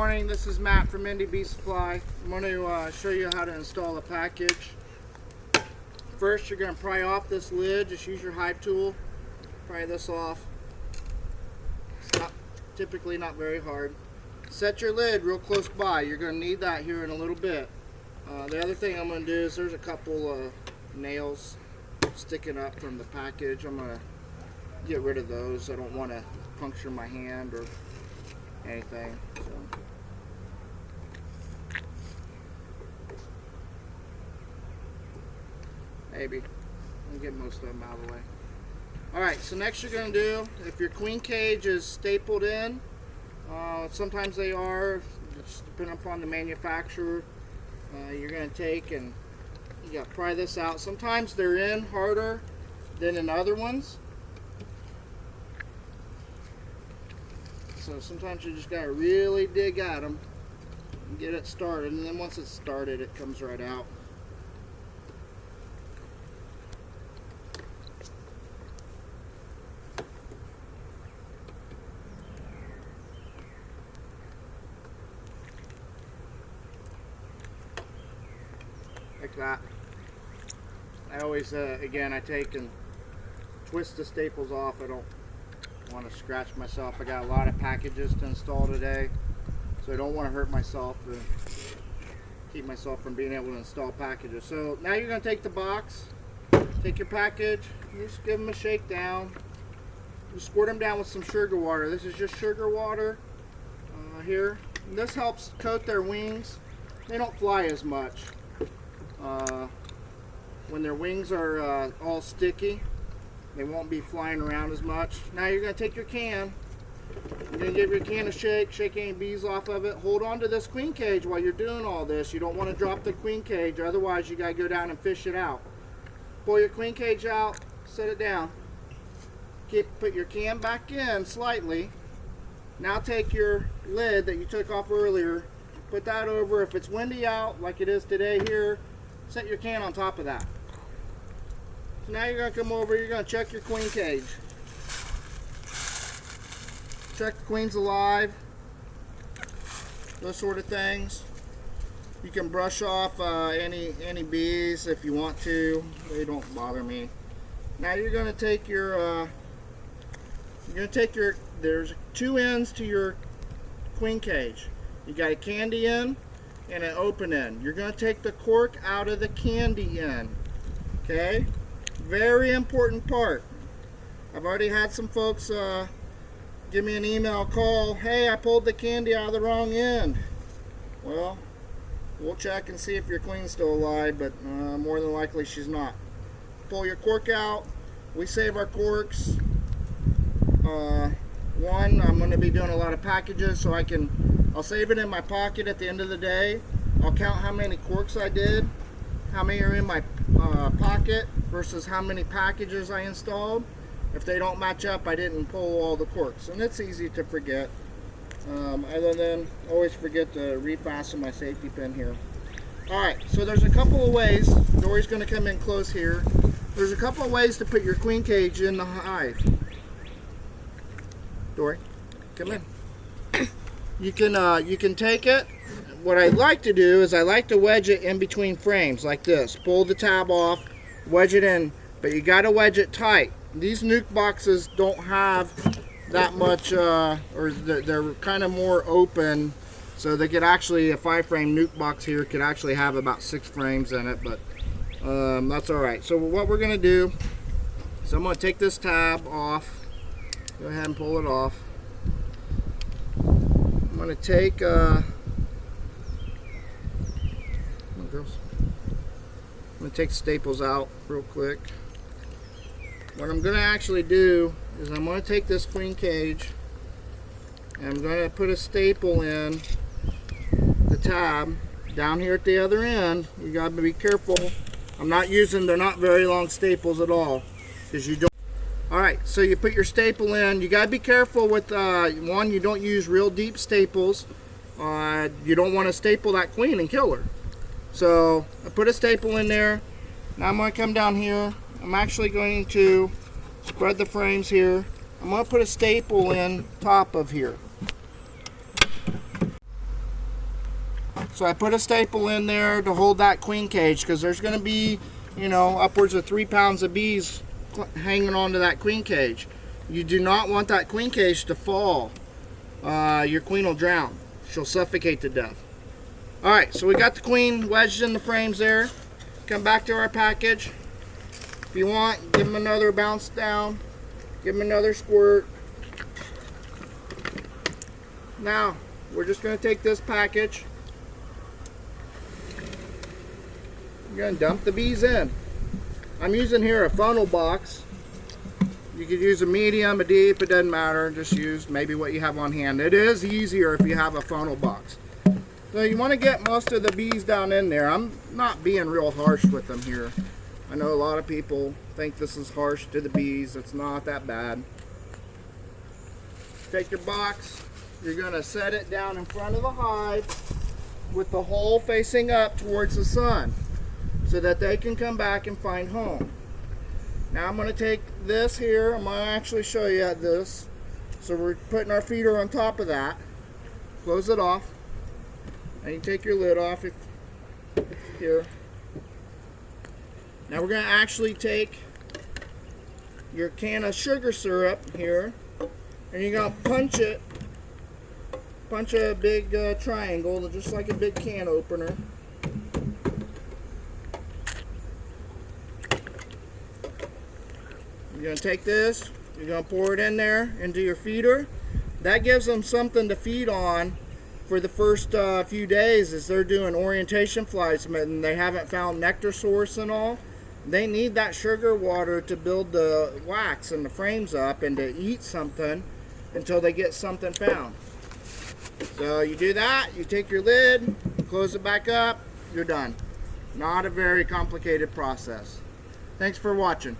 morning, this is Matt from Indy Bee Supply. I'm going to show you how to install a package. First, you're going to pry off this lid. Just use your hive tool. Pry this off. It's typically not very hard. Set your lid real close by. You're going to need that here in a little bit. The other thing I'm going to do is there's a couple nails sticking up from the package. I'm going to get rid of those. I don't want to puncture my hand or anything. So. Maybe. I'll get most of them out of the way. Alright, so next you're going to do, if your queen cage is stapled in, sometimes they are, just depending upon the manufacturer, you're going to take and you got to pry this out. Sometimes they're in harder than in other ones. So sometimes you just got to really dig at them and get it started, and then once it's started it comes right out. Like that. I always, again, I take and twist the staples off. I don't want to scratch myself. I got a lot of packages to install today, so I don't want to hurt myself and keep myself from being able to install packages. So now you're going to take the box, take your package, just give them a shake down. Just squirt them down with some sugar water. This is just sugar water here. And this helps coat their wings. They don't fly as much. When their wings are all sticky, they won't be flying around as much. Now you're going to take your can. You're going to give your can a shake. Shake any bees off of it. Hold on to this queen cage while you're doing all this. You don't want to drop the queen cage, otherwise you got to go down and fish it out. Pull your queen cage out, set it down. Put your can back in slightly. Now take your lid that you took off earlier, put that over. If it's windy out like it is today here, set your can on top of that. So now you're going to come over, you're going to check your queen cage. Check the queen's alive, those sort of things. You can brush off any bees if you want to. They don't bother me. Now you're going to take your, there's two ends to your queen cage. You got a candy end and an open end. You're going to take the cork out of the candy end. Okay? Very important part. I've already had some folks give me an email call, hey, I pulled the candy out of the wrong end. Well, we'll check and see if your queen's still alive, but more than likely she's not. Pull your cork out. We save our corks. One, I'm going to be doing a lot of packages, so I'll save it in my pocket at the end of the day. I'll count how many corks I did, how many are in my pocket versus how many packages I installed. If they don't match up, I didn't pull all the corks, and it's easy to forget. Other than always forget to refasten my safety pin here. Alright, so there's a couple of ways. Dory's going to come in close here. There's a couple of ways to put your queen cage in the hive. Dory, come in. You can take it. What I like to do is I like to wedge it in between frames like this. Pull the tab off, wedge it in, but you got to wedge it tight. These nuke boxes don't have that much, they're kind of more open, so they could actually, a 5-frame nuke box here could actually have about 6 frames in it, but that's alright. So what we're going to do is I'm going to take this tab off. Go ahead and pull it off. I'm going to take, come on, girls. I'm going to take the staples out real quick. What I'm going to actually do is I'm going to take this queen cage and I'm going to put a staple in the tab down here at the other end. You got to be careful. They're not very long staples at all, because you don't. Alright, so you put your staple in. You got to be careful with, one, you don't use real deep staples. You don't want to staple that queen and kill her. So I put a staple in there. Now I'm going to come down here. I'm actually going to spread the frames here. I'm going to put a staple in top of here. So I put a staple in there to hold that queen cage, because there's going to be, you know, upwards of 3 pounds of bees hanging onto that queen cage. You do not want that queen cage to fall. Your queen will drown. She'll suffocate to death. Alright, so we got the queen wedged in the frames there. Come back to our package. If you want, give them another bounce down. Give them another squirt. Now, we're just going to take this package. We're going to dump the bees in. I'm using here a funnel box. You could use a medium, a deep, it doesn't matter. Just use maybe what you have on hand. It is easier if you have a funnel box. So you want to get most of the bees down in there. I'm not being real harsh with them here. I know a lot of people think this is harsh to the bees. It's not that bad. Take your box. You're going to set it down in front of the hive with the hole facing up towards the sun, so that they can come back and find home. Now I'm going to take this here. I'm going to actually show you this. So we're putting our feeder on top of that. Close it off. And you take your lid off here. Now we're going to actually take your can of sugar syrup here, and you're going to punch a big triangle, just like a big can opener. You're going to take this, you're going to pour it in there into your feeder. That gives them something to feed on for the first few days as they're doing orientation flights and they haven't found nectar source and all. They need that sugar water to build the wax and the frames up and to eat something until they get something found. So you do that, you take your lid, close it back up, you're done. Not a very complicated process. Thanks for watching.